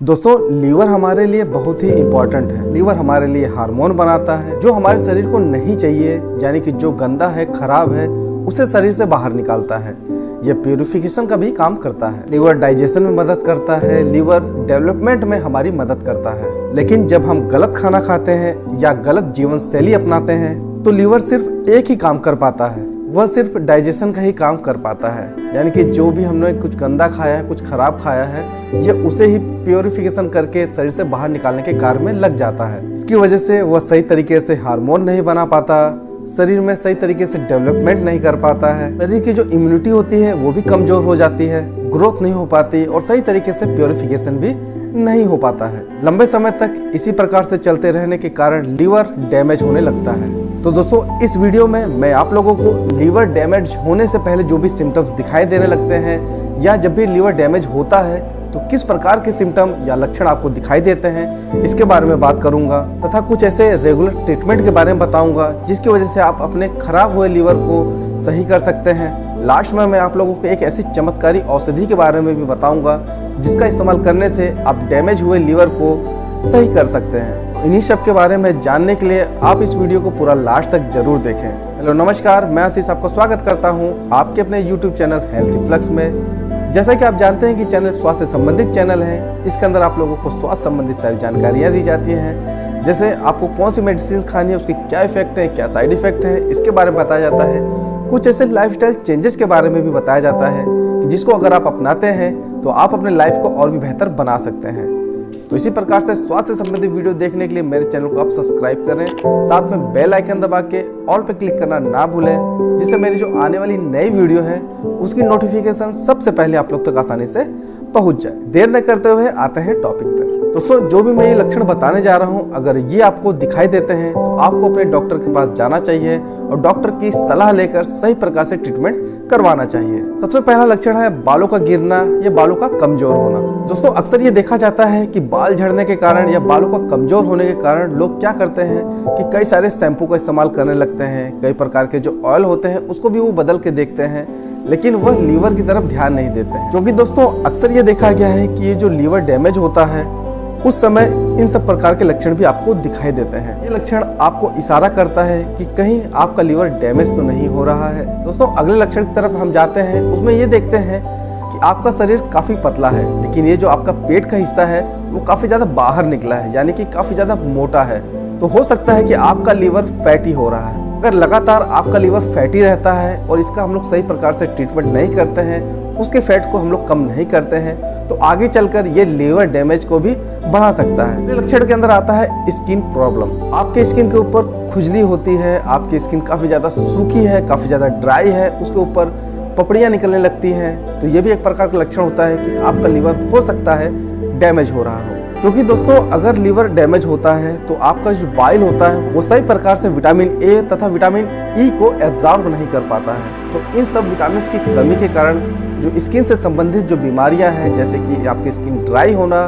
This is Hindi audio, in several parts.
दोस्तों, लीवर हमारे लिए बहुत ही इम्पोर्टेंट है। लीवर हमारे लिए हार्मोन बनाता है जो हमारे शरीर को नहीं चाहिए, यानी कि जो गंदा है, खराब है, उसे शरीर से बाहर निकालता है। यह प्यूरिफिकेशन का भी काम करता है। लीवर डाइजेशन में मदद करता है, लीवर डेवलपमेंट में हमारी मदद करता है। लेकिन जब हम गलत खाना खाते हैं या गलत जीवन शैली अपनाते हैं तो लीवर सिर्फ एक ही काम कर पाता है, वह सिर्फ डाइजेशन का ही काम कर पाता है। यानी कि जो भी हमने कुछ गंदा खाया है, कुछ खराब खाया है, ये उसे ही प्योरिफिकेशन करके शरीर से बाहर निकालने के कार्य में लग जाता है। इसकी वजह से वह सही तरीके से हार्मोन नहीं बना पाता, शरीर में सही तरीके से डेवलपमेंट नहीं कर पाता है, शरीर की जो इम्यूनिटी होती है वो भी कमजोर हो जाती है, ग्रोथ नहीं हो पाती और सही तरीके से प्योरिफिकेशन भी नहीं हो पाता है। लंबे समय तक इसी प्रकार से चलते रहने के कारण लीवर डैमेज होने लगता है। तो दोस्तों, इस वीडियो में मैं आप लोगों को लीवर डैमेज होने से पहले जो भी सिम्टम्स दिखाई देने लगते हैं या जब भी लीवर डैमेज होता है तो किस प्रकार के सिम्टम या लक्षण आपको दिखाई देते हैं, इसके बारे में बात करूंगा तथा कुछ ऐसे रेगुलर ट्रीटमेंट के बारे में बताऊंगा जिसकी वजह से आप अपने खराब हुए लीवर को सही कर सकते हैं। लास्ट में मैं आप लोगों को एक ऐसी चमत्कारी औषधि के बारे में भी बताऊंगा जिसका इस्तेमाल करने से आप डैमेज हुए लीवर को सही कर सकते हैं। इन्हीं सब के बारे में जानने के लिए आप इस वीडियो को पूरा लास्ट तक जरूर देखें। हेलो नमस्कार, मैं आशीष आपका स्वागत करता हूं आपके अपने यूट्यूब चैनल हेल्थ फ्लक्स में। जैसा कि आप जानते हैं कि चैनल स्वास्थ्य से संबंधित चैनल है। इसके अंदर आप लोगों को स्वास्थ्य संबंधित सारी जानकारियां दी जाती हैं, जैसे आपको कौन सी मेडिसिन खानी है, उसके क्या इफेक्ट है, क्या साइड इफेक्ट है, इसके बारे में बताया जाता है। कुछ ऐसे लाइफस्टाइल चेंजेस के बारे में भी बताया जाता है कि जिसको अगर आप अपनाते हैं तो आप अपने लाइफ को और भी बेहतर बना सकते हैं। तो इसी प्रकार से स्वास्थ्य संबंधित वीडियो देखने के लिए मेरे चैनल को आप सब्सक्राइब करें, साथ में बेल आइकन दबा के ऑल पे क्लिक करना ना भूलें, जिससे मेरी जो आने वाली नई वीडियो है उसकी नोटिफिकेशन सबसे पहले आप लोग तक आसानी से पहुंच जाए। देर न करते हुए आते हैं टॉपिक पर। दोस्तों, जो भी मैं ये लक्षण बताने जा रहा हूँ, अगर ये आपको दिखाई देते हैं तो आपको अपने डॉक्टर के पास जाना चाहिए और डॉक्टर की सलाह लेकर सही प्रकार से ट्रीटमेंट करवाना चाहिए। सबसे पहला लक्षण है बालों का गिरना या बालों का कमजोर होना। दोस्तों, अक्सर ये देखा जाता है कि बाल झड़ने के कारण या बालों का कमजोर होने के कारण लोग क्या करते हैं कि कई सारे शैम्पू का इस्तेमाल करने लगते हैं, कई प्रकार के जो ऑयल होते हैं उसको भी वो बदल के देखते हैं, लेकिन वह लीवर की तरफ ध्यान नहीं देते हैं। क्योंकि दोस्तों, अक्सर ये देखा गया है कि ये जो लीवर डैमेज होता है उस समय इन सब प्रकार के लक्षण भी आपको दिखाई देते हैं। ये लक्षण आपको इशारा करता है कि कहीं आपका लीवर डैमेज तो नहीं हो रहा है। दोस्तों, अगले लक्षण की तरफ हम जाते हैं, उसमें ये देखते हैं कि आपका शरीर काफी पतला है, लेकिन ये जो आपका पेट का हिस्सा है वो काफी ज्यादा बाहर निकला है, यानी कि काफी ज्यादा मोटा है। तो हो सकता है कि आपका लीवर फैटी हो रहा है। अगर लगातार आपका लीवर फैटी रहता है और इसका हम लोग सही प्रकार से ट्रीटमेंट नहीं करते हैं, उसके फैट को हम लोग कम नहीं करते हैं, तो आगे चलकर ये लीवर डैमेज को भी बढ़ा सकता है। लक्षण के अंदर आता है स्किन प्रॉब्लम। आपके स्किन के ऊपर खुजली होती है, आपकी स्किन काफी ज्यादा सूखी है, काफी ज्यादा ड्राई है, उसके ऊपर पपड़ियां निकलने लगती हैं। तो ये भी एक प्रकार का लक्षण होता है कि आपका लीवर हो सकता है डैमेज हो रहा हो। क्योंकि दोस्तों, अगर लीवर डैमेज होता है तो आपका जो बाइल होता है वो सही प्रकार से विटामिन ए तथा विटामिन ई को एब्जॉर्ब नहीं कर पाता है। तो इन सब विटामिन की कमी के कारण जो स्किन से संबंधित जो बीमारियां हैं, जैसे कि आपकी स्किन ड्राई होना,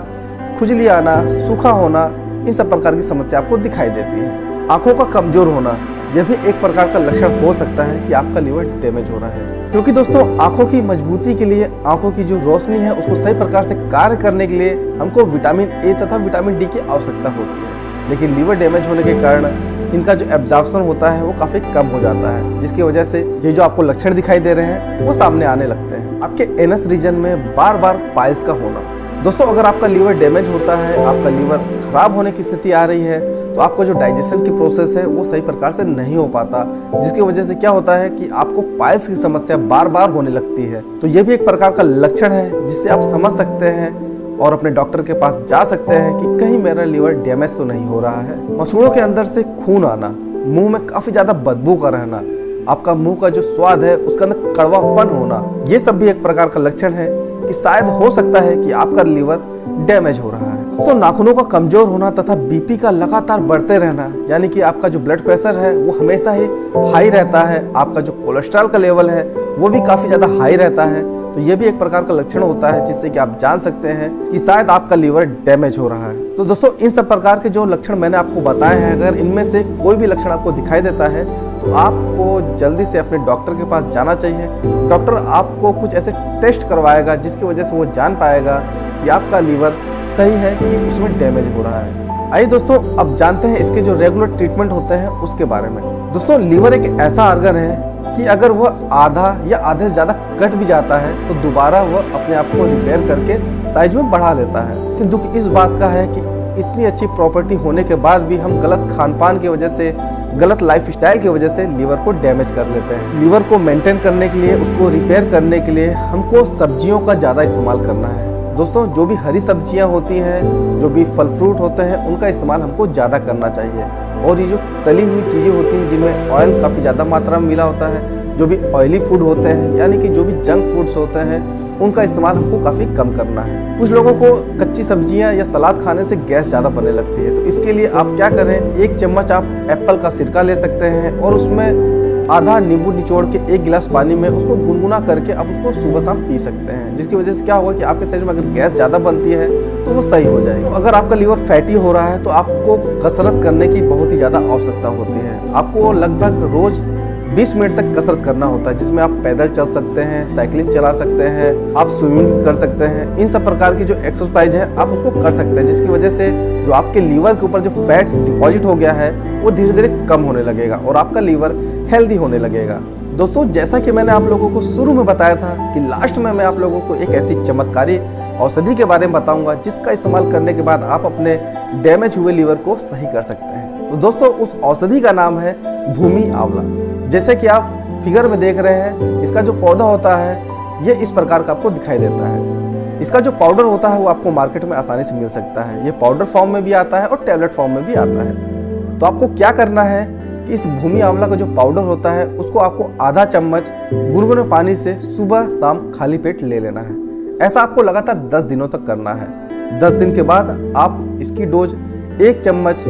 खुजली आना, सूखा होना, इन सब प्रकार की समस्या आपको दिखाई देती है। आंखों का कमजोर होना, यह भी एक प्रकार का लक्षण हो सकता है कि आपका लीवर डैमेज हो रहा है। क्योंकि दोस्तों, आंखों की मजबूती के लिए, आंखों की जो रोशनी है उसको सही प्रकार से कार्य करने के लिए हमको विटामिन ए तथा विटामिन डी की आवश्यकता होती है। लेकिन लीवर डैमेज होने के कारण इनका जो एब्जॉर्प्शन होता है वो काफी कम हो जाता है, जिसकी वजह से ये जो आपको लक्षण दिखाई दे रहे हैं वो सामने आने लगते हैं। आपके एनस रीजन में बार बार पाइल्स का होना। दोस्तों, अगर आपका लीवर डैमेज होता है, आपका लीवर खराब होने की स्थिति आ रही है, तो आपका जो डाइजेशन की प्रोसेस है वो सही प्रकार से नहीं हो पाता, जिसकी वजह से क्या होता है कि आपको पाइल्स की समस्या बार बार होने लगती है। तो ये भी एक प्रकार का लक्षण है जिससे आप समझ सकते हैं और अपने डॉक्टर के पास जा सकते हैं कि कहीं मेरा लीवर डैमेज तो नहीं हो रहा है। मसूड़ों के अंदर से खून आना, मुंह में काफी ज्यादा बदबू का रहना, आपका मुंह का जो स्वाद है उसके अंदर कड़वापन होना, ये सब भी एक प्रकार का लक्षण है कि शायद हो सकता है कि आपका लीवर डैमेज हो रहा है। तो नाखूनों का कमजोर होना तथा बीपी का लगातार बढ़ते रहना, यानी कि आपका जो ब्लड प्रेशर है वो हमेशा ही हाई रहता है, आपका जो कोलेस्ट्रॉल का लेवल है वो भी काफ़ी ज़्यादा हाई रहता है, तो ये भी एक प्रकार का लक्षण होता है जिससे कि आप जान सकते हैं कि शायद आपका लीवर डैमेज हो रहा है। तो दोस्तों इन सब प्रकार के जो लक्षण मैंने आपको बताए हैं, अगर इनमें से कोई भी लक्षण आपको दिखाई देता है तो आपको जल्दी से अपने डॉक्टर के पास जाना चाहिए। डॉक्टर आपको कुछ ऐसे टेस्ट करवाएगा जिसकी वजह से वो जान पाएगा कि आपका लीवर सही है कि उसमें डैमेज हो रहा है। आइए दोस्तों अब जानते हैं इसके जो रेगुलर ट्रीटमेंट होते हैं उसके बारे में। दोस्तों लीवर एक ऐसा ऑर्गन है कि अगर वह आधा या आधे से ज़्यादा कट भी जाता है तो दोबारा वह अपने आप को रिपेयर करके साइज में बढ़ा लेता है। लेकिन दुख इस बात का है कि इतनी अच्छी प्रॉपर्टी होने के बाद भी हम गलत खान पान की वजह से, गलत लाइफस्टाइल की वजह से लीवर को डैमेज कर लेते हैं। लीवर को मेंटेन करने के लिए, उसको रिपेयर करने के लिए हमको सब्जियों का ज़्यादा इस्तेमाल करना है। दोस्तों जो भी हरी सब्जियां होती हैं, जो भी फल फ्रूट होते हैं, उनका इस्तेमाल हमको ज़्यादा करना चाहिए। और ये जो तली हुई चीज़ें होती हैं जिनमें ऑयल काफ़ी ज़्यादा मात्रा में मिला होता है, जो भी ऑयली फूड होते हैं यानी कि जो भी जंक फूड्स होते हैं, उनका इस्तेमाल हमको काफ़ी कम करना है। कुछ लोगों को कच्ची सब्जियां या सलाद खाने से गैस ज़्यादा बनने लगती है, तो इसके लिए आप क्या करें, 1 चम्मच आप एप्पल का सिरका ले सकते हैं और उसमें आधा नींबू निचोड़ के 1 गिलास पानी में उसको गुनगुना करके आप उसको सुबह शाम पी सकते हैं, जिसकी वजह से क्या होगा कि आपके शरीर में अगर गैस ज़्यादा बनती है तो वो सही हो जाएगी। तो अगर आपका लीवर फैटी हो रहा है तो आपको कसरत करने की बहुत ही ज़्यादा आवश्यकता होती है। आपको लगभग रोज़ 20 मिनट तक कसरत करना होता है, जिसमें आप पैदल चल सकते हैं, साइकिलिंग चला सकते हैं, आप स्विमिंग कर सकते हैं। इन सब प्रकार की जो एक्सरसाइज है आप उसको कर सकते हैं, जिसकी वजह से जो आपके लीवर के ऊपर जो फैट डिपॉजिट हो गया है वो धीरे धीरे कम होने लगेगा और आपका लीवर हेल्दी होने लगेगा। दोस्तों जैसा कि मैंने आप लोगों को शुरू में बताया था कि लास्ट में मैं आप लोगों को एक ऐसी चमत्कारी औषधि के बारे में बताऊंगा जिसका इस्तेमाल करने के बाद आप अपने डैमेज हुए लीवर को सही कर सकते हैं। तो दोस्तों उस औषधि का नाम है भूमि आंवला। जैसे कि आप फिगर में देख रहे हैं, इसका जो पौधा होता है ये इस प्रकार का आपको दिखाई देता है। इसका जो पाउडर होता है वो आपको मार्केट में आसानी से मिल सकता है। ये पाउडर फॉर्म में भी आता है और टैबलेट फॉर्म में भी आता है। तो आपको क्या करना है कि इस भूमि आंवला का जो पाउडर होता है उसको आपको आधा चम्मच गुनगुने पानी से सुबह शाम खाली पेट ले लेना है। ऐसा आपको लगातार 10 दिनों तक करना है। 10 दिन के बाद आप इसकी डोज 1 चम्मच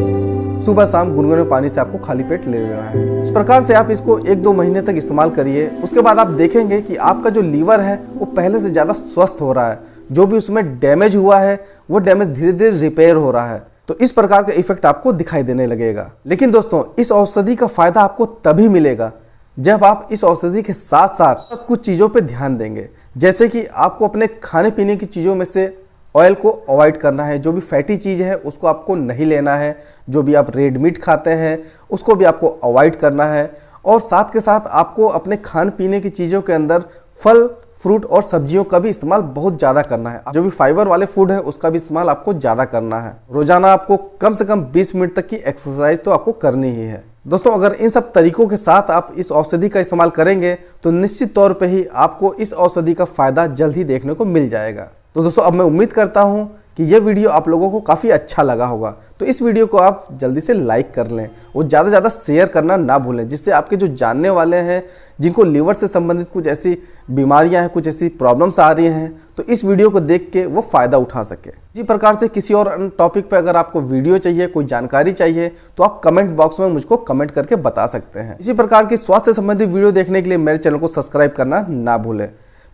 सुबह शाम गुनगुने पानी से आपको खाली पेट ले लेना है। इस प्रकार से आप इसको 1-2 महीने तक इस्तेमाल करिए। उसके बाद आप देखेंगे कि आपका जो लीवर है वो पहले से ज़्यादा स्वस्थ हो रहा है। जो भी उसमें डैमेज हुआ है वो डैमेज धीरे धीरे रिपेयर हो रहा है। तो इस प्रकार का इफेक्ट आपको दिखाई देने लगेगा। लेकिन दोस्तों इस औषधि का फायदा आपको तभी मिलेगा जब आप इस औषधि के साथ साथ कुछ चीज़ों पे ध्यान देंगे। जैसे कि आपको अपने खाने पीने की चीज़ों में से ऑयल को अवॉइड करना है, जो भी फैटी चीज़ है उसको आपको नहीं लेना है, जो भी आप रेड मीट खाते हैं उसको भी आपको अवॉइड करना है। और साथ के साथ आपको अपने खाने पीने की चीज़ों के अंदर फल फ्रूट और सब्जियों का भी इस्तेमाल बहुत ज़्यादा करना है। जो भी फाइबर वाले फूड है उसका भी इस्तेमाल आपको ज़्यादा करना है। रोजाना आपको कम से कम 20 मिनट तक की एक्सरसाइज तो आपको करनी ही है। दोस्तों अगर इन सब तरीकों के साथ आप इस औषधि का इस्तेमाल करेंगे तो निश्चित तौर पे ही आपको इस औषधि का फायदा जल्द ही देखने को मिल जाएगा। तो दोस्तों अब मैं उम्मीद करता हूं कि यह वीडियो आप लोगों को काफ़ी अच्छा लगा होगा। तो इस वीडियो को आप जल्दी से लाइक कर लें और ज़्यादा से ज़्यादा शेयर करना ना भूलें, जिससे आपके जो जानने वाले हैं जिनको लीवर से संबंधित कुछ ऐसी बीमारियां हैं, कुछ ऐसी प्रॉब्लम्स आ रही हैं, तो इस वीडियो को देख के वो फ़ायदा उठा सके। इसी प्रकार से किसी और टॉपिक पर अगर आपको वीडियो चाहिए, कोई जानकारी चाहिए, तो आप कमेंट बॉक्स में मुझको कमेंट करके बता सकते हैं। इसी प्रकार की स्वास्थ्य संबंधित वीडियो देखने के लिए मेरे चैनल को सब्सक्राइब करना ना भूलें।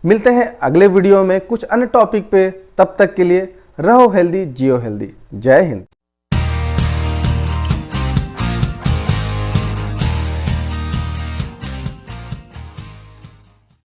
मिलते हैं अगले वीडियो में कुछ अन्य टॉपिक पे। तब तक के लिए रहो हेल्दी, जियो हेल्दी। जय हिंद।